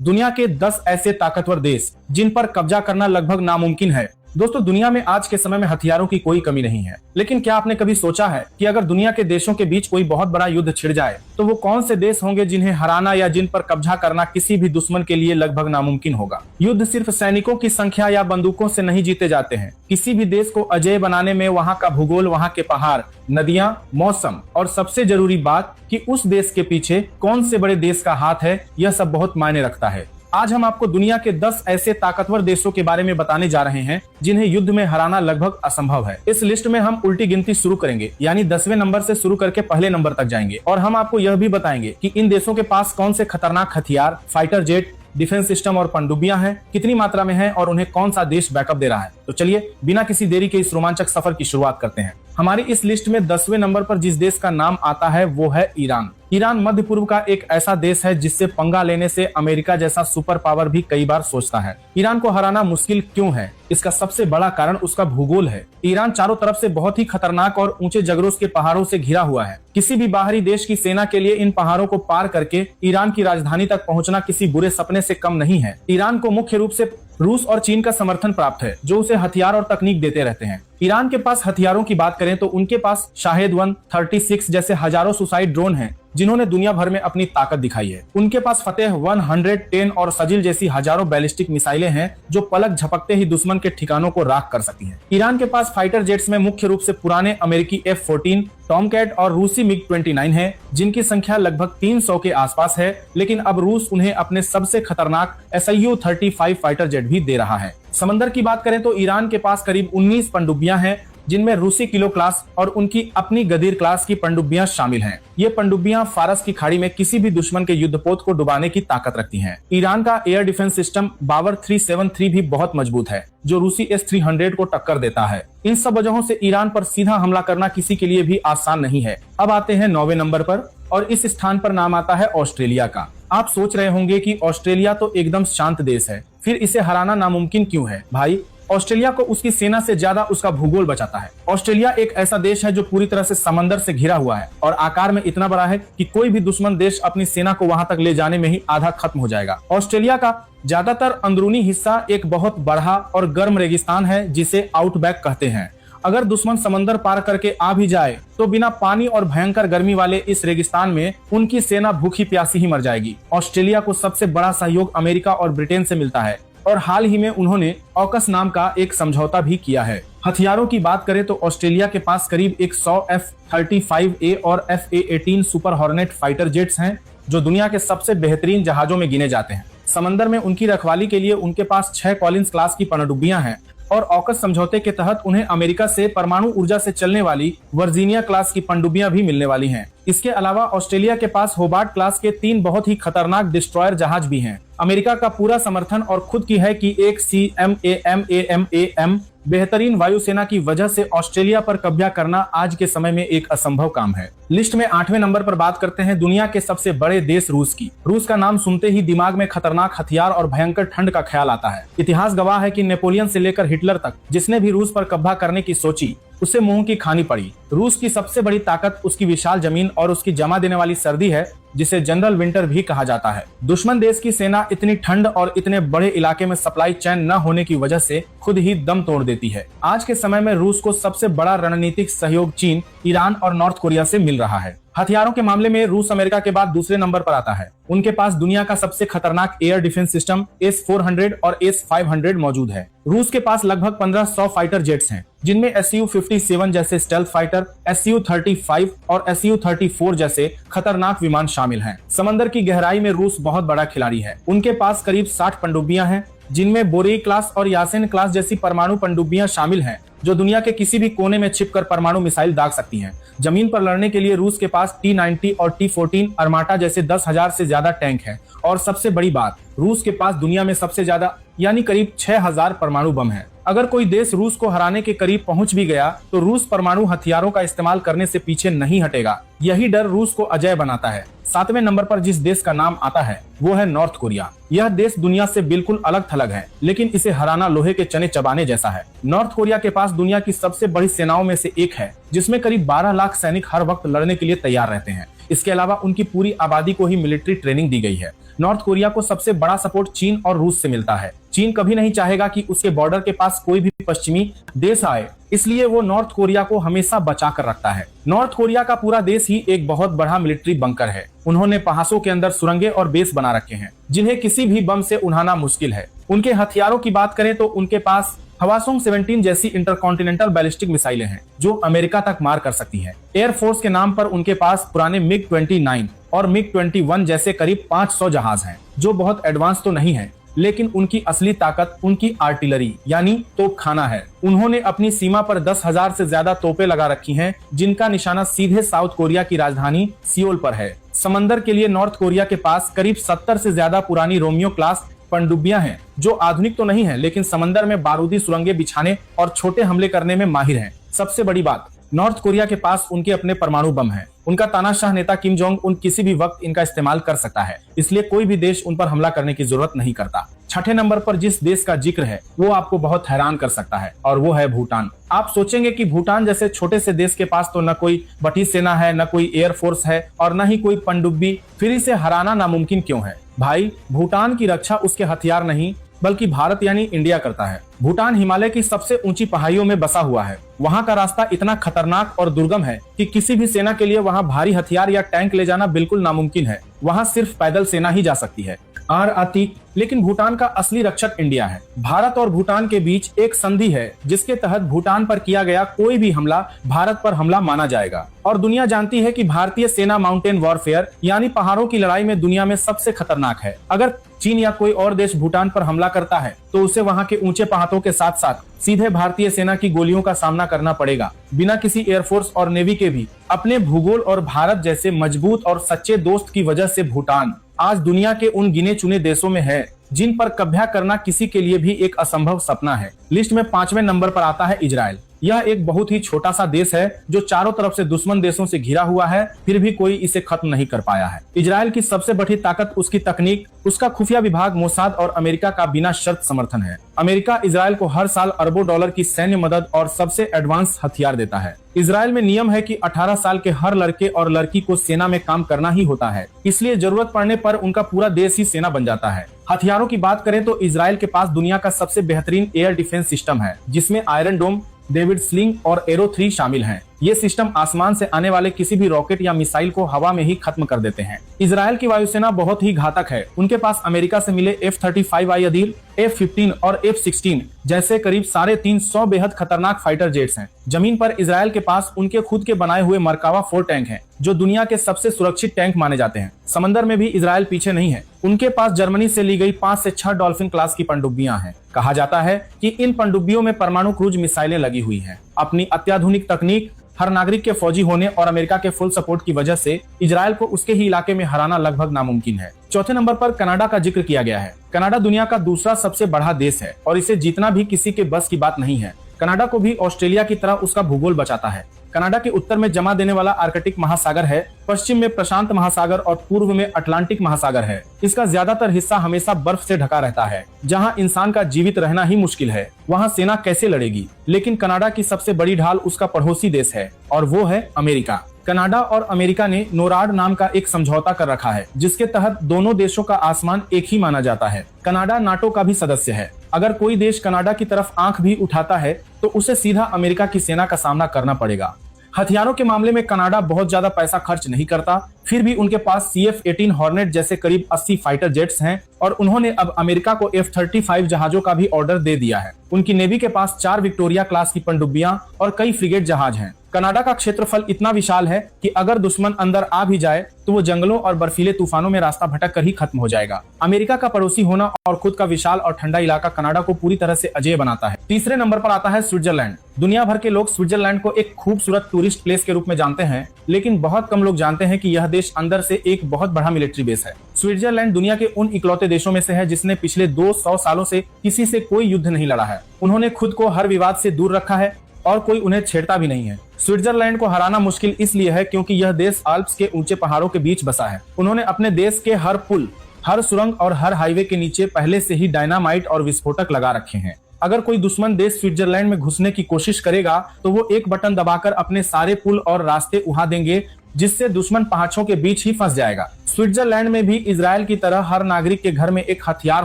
दुनिया के 10 ऐसे ताकतवर देश जिन पर कब्जा करना लगभग नामुमकिन है। दोस्तों, दुनिया में आज के समय में हथियारों की कोई कमी नहीं है, लेकिन क्या आपने कभी सोचा है कि अगर दुनिया के देशों के बीच कोई बहुत बड़ा युद्ध छिड़ जाए तो वो कौन से देश होंगे जिन्हें हराना या जिन पर कब्जा करना किसी भी दुश्मन के लिए लगभग नामुमकिन होगा। युद्ध सिर्फ सैनिकों की संख्या या बंदूकों से नहीं जीते जाते हैं। किसी भी देश को अजेय बनाने में वहाँ का भूगोल, वहाँ के पहाड़, नदियाँ, मौसम और सबसे जरूरी बात कि उस देश के पीछे कौन से बड़े देश का हाथ है, यह सब बहुत मायने रखता है। आज हम आपको दुनिया के 10 ऐसे ताकतवर देशों के बारे में बताने जा रहे हैं जिन्हें युद्ध में हराना लगभग असंभव है। इस लिस्ट में हम उल्टी गिनती शुरू करेंगे, यानी 10वें नंबर से शुरू करके पहले नंबर तक जाएंगे और हम आपको यह भी बताएंगे कि इन देशों के पास कौन से खतरनाक हथियार, फाइटर जेट, डिफेंस सिस्टम और पनडुब्बियां हैं, कितनी मात्रा में हैं और उन्हें कौन सा देश बैकअप दे रहा है। तो चलिए बिना किसी देरी के इस रोमांचक सफर की शुरुआत करते हैं। हमारी इस लिस्ट में 10वें नंबर पर जिस देश का नाम आता है वो है ईरान। ईरान मध्य पूर्व का एक ऐसा देश है जिससे पंगा लेने से अमेरिका जैसा सुपर पावर भी कई बार सोचता है। ईरान को हराना मुश्किल क्यों है? इसका सबसे बड़ा कारण उसका भूगोल है। ईरान चारों तरफ से बहुत ही खतरनाक और ऊंचे जगरों के पहाड़ों से घिरा हुआ है। किसी भी बाहरी देश की सेना के लिए इन पहाड़ों को पार करके ईरान की राजधानी तक पहुंचना किसी बुरे सपने से कम नहीं है। ईरान को मुख्य रूप से रूस और चीन का समर्थन प्राप्त है, जो उसे हथियार और तकनीक देते रहते हैं। ईरान के पास हथियारों की बात करें तो उनके पास शाहेद 136 जैसे हजारों सुसाइड ड्रोन हैं, जिन्होंने दुनिया भर में अपनी ताकत दिखाई है। उनके पास फतेह 110 और सजिल जैसी हजारों बैलिस्टिक मिसाइलें हैं, जो पलक झपकते ही दुश्मन के ठिकानों को राख कर सकती हैं। ईरान के पास फाइटर जेट्स में मुख्य रूप से पुराने अमेरिकी F-14, टॉमकैट और रूसी MiG-29 हैं, जिनकी संख्या लगभग 300 के आसपास है, लेकिन अब रूस उन्हें अपने सबसे खतरनाक Su-35 फाइटर जेट भी दे रहा है। समंदर की बात करें तो ईरान के पास करीब 19 पनडुब्बियां हैं, जिनमें रूसी किलो क्लास और उनकी अपनी गदीर क्लास की पनडुब्बियां शामिल हैं। ये पनडुब्बियां फारस की खाड़ी में किसी भी दुश्मन के युद्धपोत को डुबाने की ताकत रखती हैं। ईरान का एयर डिफेंस सिस्टम बावर 373 भी बहुत मजबूत है, जो रूसी S-300 को टक्कर देता है। इन सब वजहों से ईरान पर सीधा हमला करना किसी के लिए भी आसान नहीं है। अब आते हैं 9वें नंबर पर और इस स्थान पर नाम आता है ऑस्ट्रेलिया का। आप सोच रहे होंगे कि ऑस्ट्रेलिया तो एकदम शांत देश है, फिर इसे हराना नामुमकिन क्यों है? भाई, ऑस्ट्रेलिया को उसकी सेना से ज्यादा उसका भूगोल बचाता है। ऑस्ट्रेलिया एक ऐसा देश है जो पूरी तरह से समंदर से घिरा हुआ है और आकार में इतना बड़ा है कि कोई भी दुश्मन देश अपनी सेना को वहां तक ले जाने में ही आधा खत्म हो जाएगा। ऑस्ट्रेलिया का ज्यादातर अंदरूनी हिस्सा एक बहुत बड़ा और गर्म रेगिस्तान है, जिसे आउटबैक कहते हैं। अगर दुश्मन समंदर पार करके आ भी जाए तो बिना पानी और भयंकर गर्मी वाले इस रेगिस्तान में उनकी सेना भूखी प्यासी ही मर जाएगी। ऑस्ट्रेलिया को सबसे बड़ा सहयोग अमेरिका और ब्रिटेन से मिलता है और हाल ही में उन्होंने ऑकस नाम का एक समझौता भी किया है। हथियारों की बात करें तो ऑस्ट्रेलिया के पास करीब 100 F-35A और FA-18 super hornet fighter jets हैं, जो दुनिया के सबसे बेहतरीन जहाजों में गिने जाते हैं। समंदर में उनकी रखवाली के लिए उनके पास 6 कॉलिंस क्लास की पनडुब्बियां हैं और ऑकस समझौते के तहत उन्हें अमेरिका से परमाणु ऊर्जा से चलने वाली वर्जीनिया क्लास की पनडुब्बियां भी मिलने वाली हैं। इसके अलावा ऑस्ट्रेलिया के पास होबार्ट क्लास के 3 बहुत ही खतरनाक डिस्ट्रॉयर जहाज भी हैं। अमेरिका का पूरा समर्थन और खुद की है कि एक CMAMAMAM बेहतरीन वायुसेना की वजह से ऑस्ट्रेलिया पर कब्जा करना आज के समय में एक असंभव काम है। लिस्ट में 8वें नंबर पर बात करते हैं दुनिया के सबसे बड़े देश रूस की। रूस का नाम सुनते ही दिमाग में खतरनाक हथियार और भयंकर ठंड का ख्याल आता है। इतिहास गवाह है कि नेपोलियन से लेकर हिटलर तक जिसने भी रूस पर कब्जा करने की सोची, उसे मुंह की खानी पड़ी। रूस की सबसे बड़ी ताकत उसकी विशाल जमीन और उसकी जमा देने वाली सर्दी है, जिसे जनरल विंटर भी कहा जाता है। दुश्मन देश की सेना इतनी ठंड और इतने बड़े इलाके में सप्लाई चेन न होने की वजह से खुद ही दम तोड़ देती है। आज के समय में रूस को सबसे बड़ा रणनीतिक सहयोग चीन, ईरान और नॉर्थ कोरिया से मिल रहा है। हथियारों के मामले में रूस अमेरिका के बाद दूसरे नंबर पर आता है। उनके पास दुनिया का सबसे खतरनाक एयर डिफेंस सिस्टम S-400 और S-500 मौजूद है। रूस के पास लगभग 1500 फाइटर जेट्स हैं, जिनमें Su-57 जैसे स्टेल्थ फाइटर, Su-35 और Su-34 जैसे खतरनाक विमान शामिल हैं। समंदर की गहराई में रूस बहुत बड़ा खिलाड़ी है। उनके पास करीब 60 पनडुब्बियां हैं, जिनमें बोरेई क्लास और यासेन क्लास जैसी परमाणु पनडुब्बियां शामिल हैं, जो दुनिया के किसी भी कोने में छिपकर परमाणु मिसाइल दाग सकती हैं। जमीन पर लड़ने के लिए रूस के पास T-90 और T-14 अर्माटा जैसे 10,000 से ज्यादा टैंक हैं और सबसे बड़ी बात, रूस के पास दुनिया में सबसे ज्यादा यानी करीब 6,000 परमाणु बम हैं। अगर कोई देश रूस को हराने के करीब पहुंच भी गया तो रूस परमाणु हथियारों का इस्तेमाल करने से पीछे नहीं हटेगा। यही डर रूस को अजेय बनाता है। 7वें नंबर पर जिस देश का नाम आता है वो है नॉर्थ कोरिया। यह देश दुनिया से बिल्कुल अलग थलग है, लेकिन इसे हराना लोहे के चने चबाने जैसा है। नॉर्थ कोरिया के पास दुनिया की सबसे बड़ी सेनाओं में से एक है, जिसमें करीब 12 लाख सैनिक हर वक्त लड़ने के लिए तैयार रहते हैं। इसके अलावा उनकी पूरी आबादी को ही मिलिट्री ट्रेनिंग दी गई है। नॉर्थ कोरिया को सबसे बड़ा सपोर्ट चीन और रूस से मिलता है। चीन कभी नहीं चाहेगा कि उसके बॉर्डर के पास कोई भी पश्चिमी देश आए, इसलिए वो नॉर्थ कोरिया को हमेशा बचा कर रखता है। नॉर्थ कोरिया का पूरा देश ही एक बहुत बड़ा मिलिट्री बंकर है। उन्होंने पहाड़ों के अंदर सुरंगें और बेस बना रखे हैं, जिन्हें किसी भी बम से उड़ाना मुश्किल है। उनके हथियारों की बात करें तो उनके पास हवासोंग 17 जैसी इंटरकॉन्टिनेंटल बैलिस्टिक मिसाइलें हैं, जो अमेरिका तक मार कर सकती हैं। एयरफोर्स के नाम पर उनके पास पुराने मिग 29 और मिग 21 जैसे करीब 500 जहाज हैं, जो बहुत एडवांस तो नहीं है, लेकिन उनकी असली ताकत उनकी आर्टिलरी यानी तोपखाना है। उन्होंने अपनी सीमा पर 10,000 से ज्यादा तोपें लगा रखी हैं, जिनका निशाना सीधे साउथ कोरिया की राजधानी सियोल पर है। समंदर के लिए नॉर्थ कोरिया के पास करीब 70 से ज्यादा पुरानी रोमियो क्लास पनडुब्बियां हैं, जो आधुनिक तो नहीं है, लेकिन समंदर में बारूदी सुरंगें बिछाने और छोटे हमले करने में माहिर हैं। सबसे बड़ी बात, नॉर्थ कोरिया के पास उनके अपने परमाणु बम हैं। उनका तानाशाह नेता किम जोंग उन किसी भी वक्त इनका इस्तेमाल कर सकता है, इसलिए कोई भी देश उन पर हमला करने की जरूरत नहीं करता। छठे नंबर पर जिस देश का जिक्र है वो आपको बहुत हैरान कर सकता है, और वो है भूटान। आप सोचेंगे कि भूटान जैसे छोटे से देश के पास तो न कोई बटी सेना है, न कोई एयरफोर्स है और न ही कोई पनडुब्बी, फिर इसे हराना नामुमकिन क्यों है? भाई, भूटान की रक्षा उसके हथियार नहीं बल्कि भारत यानी इंडिया करता है। भूटान हिमालय की सबसे ऊंची पहाड़ियों में बसा हुआ है। वहाँ का रास्ता इतना खतरनाक और दुर्गम है कि किसी भी सेना के लिए वहाँ भारी हथियार या टैंक ले जाना बिल्कुल नामुमकिन है। वहाँ सिर्फ पैदल सेना ही जा सकती है। अतीक, लेकिन भूटान का असली रक्षक इंडिया है। भारत और भूटान के बीच एक संधि है, जिसके तहत भूटान पर किया गया कोई भी हमला भारत पर हमला माना जाएगा। और दुनिया जानती है कि भारतीय सेना माउंटेन वॉरफेयर यानी पहाड़ों की लड़ाई में दुनिया में सबसे खतरनाक है। अगर चीन या कोई और देश भूटान पर हमला करता है तो उसे वहाँ के ऊंचे पहाड़ों के साथ साथ सीधे भारतीय सेना की गोलियों का सामना करना पड़ेगा, बिना किसी एयरफोर्स और नेवी के भी। अपने भूगोल और भारत जैसे मजबूत और सच्चे दोस्त की वजह से भूटान आज दुनिया के उन गिने चुने देशों में है जिन पर कब्जा करना किसी के लिए भी एक असंभव सपना है। लिस्ट में 5वें नंबर पर आता है इजराइल। यह एक बहुत ही छोटा सा देश है जो चारों तरफ से दुश्मन देशों से घिरा हुआ है, फिर भी कोई इसे खत्म नहीं कर पाया है। इजराइल की सबसे बड़ी ताकत उसकी तकनीक, उसका खुफिया विभाग मोसाद और अमेरिका का बिना शर्त समर्थन है। अमेरिका इजराइल को हर साल अरबों डॉलर की सैन्य मदद और सबसे एडवांस हथियार देता है। इजराइल में नियम है कि 18 साल के हर लड़के और लड़की को सेना में काम करना ही होता है, इसलिए जरूरत पड़ने पर उनका पूरा देश ही सेना बन जाता है। हथियारों की बात करें तो इजराइल के पास दुनिया का सबसे बेहतरीन एयर डिफेंस सिस्टम है, जिसमें आयरन डोम, डेविड स्लिंग और एरो 3 शामिल हैं। ये सिस्टम आसमान से आने वाले किसी भी रॉकेट या मिसाइल को हवा में ही खत्म कर देते हैं। इजराइल की वायुसेना बहुत ही घातक है। उनके पास अमेरिका से मिले F-35I अधीर, F-15 और F-16 जैसे करीब 350 बेहद खतरनाक फाइटर जेट्स हैं। जमीन पर इजराइल के पास उनके खुद के बनाए हुए मरकावा 4 टैंक हैं, जो दुनिया के सबसे सुरक्षित टैंक माने जाते हैं। समंदर में भी इजराइल पीछे नहीं है। उनके पास जर्मनी से ली गई 5 से 6 डॉल्फिन क्लास की पनडुब्बियां हैं। कहा जाता है कि इन पनडुब्बियों में परमाणु क्रूज मिसाइलें लगी हुई हैं। अपनी अत्याधुनिक तकनीक, हर नागरिक के फौजी होने और अमेरिका के फुल सपोर्ट की वजह से इजराइल को उसके ही इलाके में हराना लगभग नामुमकिन है। चौथे नंबर पर कनाडा का जिक्र किया गया है। कनाडा दुनिया का दूसरा सबसे बड़ा देश है और इसे जीतना भी किसी के बस की बात नहीं है। कनाडा को भी ऑस्ट्रेलिया की तरह उसका भूगोल बचाता है। कनाडा के उत्तर में जमा देने वाला आर्कटिक महासागर है, पश्चिम में प्रशांत महासागर और पूर्व में अटलांटिक महासागर है। इसका ज्यादातर हिस्सा हमेशा बर्फ से ढका रहता है। जहां इंसान का जीवित रहना ही मुश्किल है, वहां सेना कैसे लड़ेगी? लेकिन कनाडा की सबसे बड़ी ढाल उसका पड़ोसी देश है और वो है अमेरिका। कनाडा और अमेरिका ने नोराड नाम का एक समझौता कर रखा है, जिसके तहत दोनों देशों का आसमान एक ही माना जाता है। कनाडा नाटो का भी सदस्य है। अगर कोई देश कनाडा की तरफ आंख भी उठाता है तो उसे सीधा अमेरिका की सेना का सामना करना पड़ेगा। हथियारों के मामले में कनाडा बहुत ज्यादा पैसा खर्च नहीं करता, फिर भी उनके पास CF-18 हॉर्नेट जैसे करीब 80 फाइटर जेट्स हैं और उन्होंने अब अमेरिका को F-35 जहाजों का भी ऑर्डर दे दिया है। उनकी नेवी के पास 4 विक्टोरिया क्लास की पनडुब्बियां और कई फ्रिगेट जहाज हैं। कनाडा का क्षेत्रफल इतना विशाल है कि अगर दुश्मन अंदर आ भी जाए तो वो जंगलों और बर्फीले तूफानों में रास्ता भटक कर ही खत्म हो जाएगा। अमेरिका का पड़ोसी होना और खुद का विशाल और ठंडा इलाका कनाडा को पूरी तरह से अजेय बनाता है। तीसरे नंबर पर आता है स्विट्जरलैंड। दुनिया भर के लोग स्विट्जरलैंड को एक खूबसूरत टूरिस्ट प्लेस के रूप में जानते हैं, लेकिन बहुत कम लोग जानते हैं कि यह देश अंदर से एक बहुत बड़ा मिलिट्री बेस है। स्विट्जरलैंड दुनिया के उन इकलौते देशों में से है जिसने पिछले 200 सालों से किसी से कोई युद्ध नहीं लड़ा है। उन्होंने खुद को हर विवाद से दूर रखा है और कोई उन्हें छेड़ता भी नहीं है। स्विट्जरलैंड को हराना मुश्किल इसलिए है क्योंकि यह देश आल्प्स के ऊंचे पहाड़ों के बीच बसा है। उन्होंने अपने देश के हर पुल, हर सुरंग और हर हाईवे के नीचे पहले से ही डायनामाइट और विस्फोटक लगा रखे हैं। अगर कोई दुश्मन देश स्विट्जरलैंड में घुसने की कोशिश करेगा तो वो एक बटन दबाकर अपने सारे पुल और रास्ते उड़ा देंगे जिससे दुश्मन पहाड़ों के बीच ही फंस जाएगा। स्विट्जरलैंड में भी इजराइल की तरह हर नागरिक के घर में एक हथियार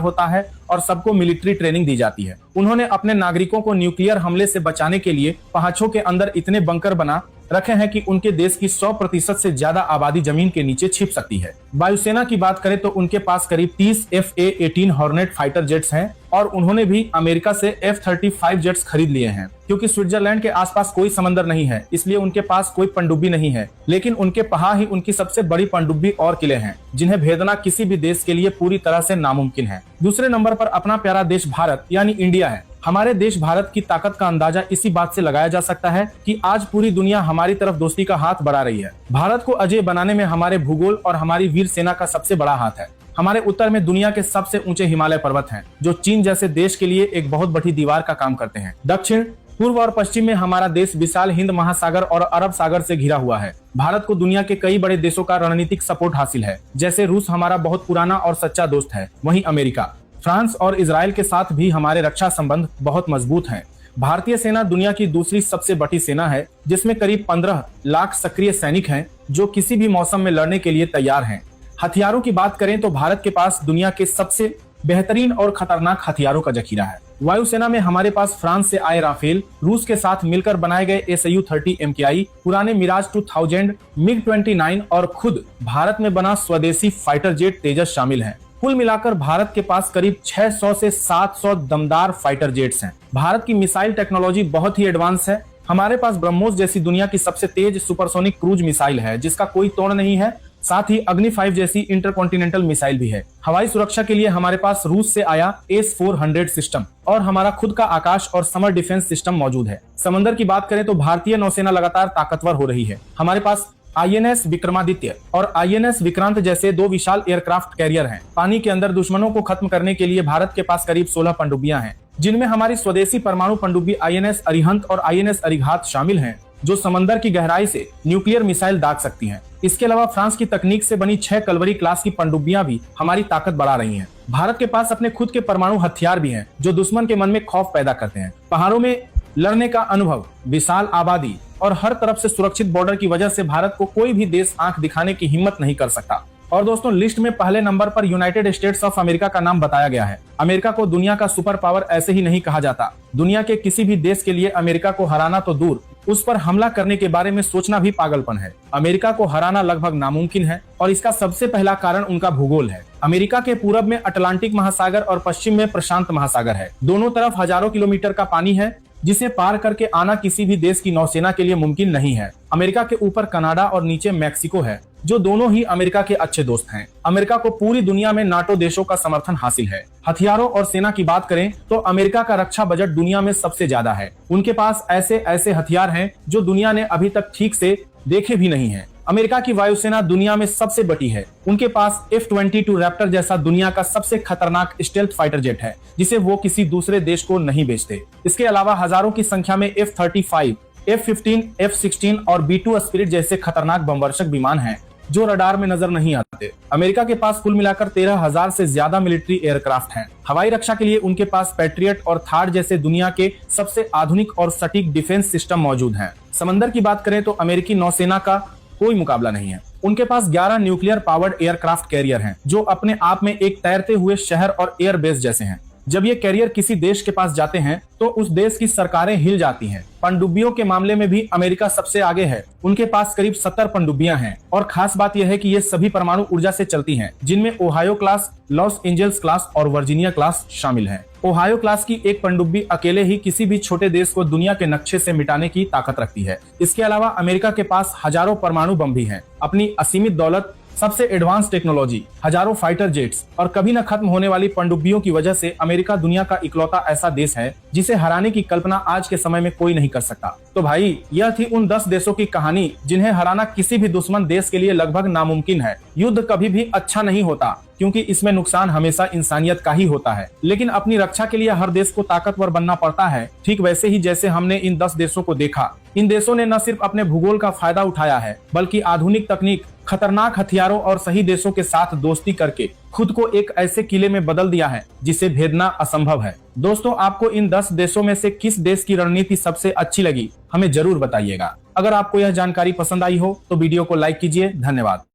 होता है और सबको मिलिट्री ट्रेनिंग दी जाती है। उन्होंने अपने नागरिकों को न्यूक्लियर हमले से बचाने के लिए पहाड़ों के अंदर इतने बंकर बना रखे हैं कि उनके देश की 100% से ज्यादा आबादी जमीन के नीचे छिप सकती है। वायुसेना की बात करें तो उनके पास करीब 30 FA-18 हॉर्नेट फाइटर जेट्स हैं और उन्होंने भी अमेरिका से F-35 जेट्स खरीद लिए हैं। क्योंकि स्विट्जरलैंड के आसपास कोई समंदर नहीं है, इसलिए उनके पास कोई पनडुब्बी नहीं है, लेकिन उनके पहाड़ ही उनकी सबसे बड़ी पनडुब्बी और किले हैं, जिन्हें भेदना किसी भी देश के लिए पूरी तरह से नामुमकिन है। दूसरे नंबर पर अपना प्यारा देश भारत यानी इंडिया है। हमारे देश भारत की ताकत का अंदाजा इसी बात से लगाया जा सकता है कि आज पूरी दुनिया हमारी तरफ दोस्ती का हाथ बढ़ा रही है। भारत को अजय बनाने में हमारे भूगोल और हमारी वीर सेना का सबसे बड़ा हाथ है। हमारे उत्तर में दुनिया के सबसे ऊंचे हिमालय पर्वत हैं, जो चीन जैसे देश के लिए एक बहुत बड़ी दीवार का काम करते हैं। दक्षिण, पूर्व और पश्चिम में हमारा देश विशाल हिंद महासागर और अरब सागर से घिरा हुआ है। भारत को दुनिया के कई बड़े देशों का रणनीतिक सपोर्ट हासिल है, जैसे रूस हमारा बहुत पुराना और सच्चा दोस्त है। वहीं अमेरिका, फ्रांस और इजराइल के साथ भी हमारे रक्षा संबंध बहुत मजबूत हैं। भारतीय सेना दुनिया की दूसरी सबसे बड़ी सेना है, जिसमें करीब 15 लाख सक्रिय सैनिक हैं, जो किसी भी मौसम में लड़ने के लिए तैयार हैं। हथियारों की बात करें तो भारत के पास दुनिया के सबसे बेहतरीन और खतरनाक हथियारों का जखीरा है। वायुसेना में हमारे पास फ्रांस से आए राफेल, रूस के साथ मिलकर बनाए गए SU-30 MKI, पुराने मिराज 2000, MiG-29 और खुद भारत में बना स्वदेशी फाइटर जेट तेजस शामिल हैं। कुल मिलाकर भारत के पास करीब 600 से 700 दमदार फाइटर जेट्स हैं। भारत की मिसाइल टेक्नोलॉजी बहुत ही एडवांस है। हमारे पास ब्रह्मोस जैसी दुनिया की सबसे तेज सुपरसोनिक क्रूज मिसाइल है, जिसका कोई तोड़ नहीं है। साथ ही अग्नि 5 जैसी इंटरकॉन्टिनेंटल मिसाइल भी है। हवाई सुरक्षा के लिए हमारे पास रूस से आया S-400 सिस्टम और हमारा खुद का आकाश और समर डिफेंस सिस्टम मौजूद है। समंदर की बात करें तो भारतीय नौसेना लगातार ताकतवर हो रही है। हमारे पास INS विक्रमादित्य और INS विक्रांत जैसे 2 विशाल एयरक्राफ्ट कैरियर हैं। पानी के अंदर दुश्मनों को खत्म करने के लिए भारत के पास करीब 16 पनडुब्बियां हैं, जिनमें हमारी स्वदेशी परमाणु पनडुब्बी INS अरिहंत और INS अरिघात शामिल हैं, जो समंदर की गहराई से न्यूक्लियर मिसाइल दाग सकती हैं। इसके अलावा फ्रांस की तकनीक से बनी 6 कलवरी क्लास की पनडुब्बियां भी हमारी ताकत बढ़ा रही हैं। भारत के पास अपने खुद के परमाणु हथियार भी हैं, जो दुश्मन के मन में खौफ पैदा करते हैं। पहाड़ों में लड़ने का अनुभव, विशाल आबादी और हर तरफ से सुरक्षित बॉर्डर की वजह से भारत को कोई भी देश आंख दिखाने की हिम्मत नहीं कर सकता। और दोस्तों, लिस्ट में पहले नंबर पर यूनाइटेड स्टेट्स ऑफ अमेरिका का नाम बताया गया है। अमेरिका को दुनिया का सुपर पावर ऐसे ही नहीं कहा जाता। दुनिया के किसी भी देश के लिए अमेरिका को हराना तो दूर, उस पर हमला करने के बारे में सोचना भी पागलपन है। अमेरिका को हराना लगभग नामुमकिन है और इसका सबसे पहला कारण उनका भूगोल है। अमेरिका के पूरब में अटलांटिक महासागर और पश्चिम में प्रशांत महासागर है। दोनों तरफ हजारों किलोमीटर का पानी है, जिसे पार करके आना किसी भी देश की नौसेना के लिए मुमकिन नहीं है। अमेरिका के ऊपर कनाडा और नीचे मैक्सिको है, जो दोनों ही अमेरिका के अच्छे दोस्त हैं। अमेरिका को पूरी दुनिया में नाटो देशों का समर्थन हासिल है। हथियारों और सेना की बात करें तो अमेरिका का रक्षा बजट दुनिया में सबसे ज्यादा है। उनके पास ऐसे ऐसे हथियार हैं जो दुनिया ने अभी तक ठीक से देखे भी नहीं है। अमेरिका की वायुसेना दुनिया में सबसे बड़ी है। उनके पास F-22 रैप्टर जैसा दुनिया का सबसे खतरनाक स्टेल्थ फाइटर जेट है, जिसे वो किसी दूसरे देश को नहीं बेचते। इसके अलावा हजारों की संख्या में F-35, F-15, F-16 और B-2 स्पिरिट जैसे खतरनाक बमवर्षक विमान हैं, जो रडार में नजर नहीं आते। अमेरिका के पास कुल मिलाकर 13,000 से ज्यादा मिलिट्री एयरक्राफ्ट हैं। हवाई रक्षा के लिए उनके पास पैट्रियट और थार जैसे दुनिया के सबसे आधुनिक और सटीक डिफेंस सिस्टम मौजूद हैं। समंदर की बात करें तो अमेरिकी नौसेना का कोई मुकाबला नहीं है। उनके पास 11 न्यूक्लियर पावर्ड एयरक्राफ्ट कैरियर हैं, जो अपने आप में एक तैरते हुए शहर और एयरबेस जैसे हैं। जब ये कैरियर किसी देश के पास जाते हैं तो उस देश की सरकारें हिल जाती हैं। पनडुब्बियों के मामले में भी अमेरिका सबसे आगे है। उनके पास करीब 70 पनडुब्बियां हैं और खास बात यह है कि ये सभी परमाणु ऊर्जा से चलती हैं, जिनमें Ohio class, Los Angeles class और वर्जीनिया क्लास शामिल हैं। ओहायो क्लास की एक पनडुब्बी अकेले ही किसी भी छोटे देश को दुनिया के नक्शे से मिटाने की ताकत रखती है। इसके अलावा अमेरिका के पास हजारों परमाणु बम भी हैं। अपनी असीमित दौलत, सबसे एडवांस टेक्नोलॉजी, हजारों फाइटर जेट्स और कभी न खत्म होने वाली पनडुब्बियों की वजह से अमेरिका दुनिया का इकलौता ऐसा देश है जिसे हराने की कल्पना आज के समय में कोई नहीं कर सकता। तो भाई, यह थी उन 10 देशों की कहानी जिन्हें हराना किसी भी दुश्मन देश के लिए लगभग नामुमकिन है। युद्ध कभी भी अच्छा नहीं होता, क्योंकि इसमें नुकसान हमेशा इंसानियत का ही होता है, लेकिन अपनी रक्षा के लिए हर देश को ताकतवर बनना पड़ता है। ठीक वैसे ही जैसे हमने इन 10 देशों को देखा, इन देशों ने न सिर्फ अपने भूगोल का फायदा उठाया है, बल्कि आधुनिक तकनीक, खतरनाक हथियारों और सही देशों के साथ दोस्ती करके खुद को एक ऐसे किले में बदल दिया है जिसे भेदना असंभव है। दोस्तों, आपको इन 10 देशों में से किस देश की रणनीति सबसे अच्छी लगी, हमें जरूर बताइएगा। अगर आपको यह जानकारी पसंद आई हो तो वीडियो को लाइक कीजिए। धन्यवाद।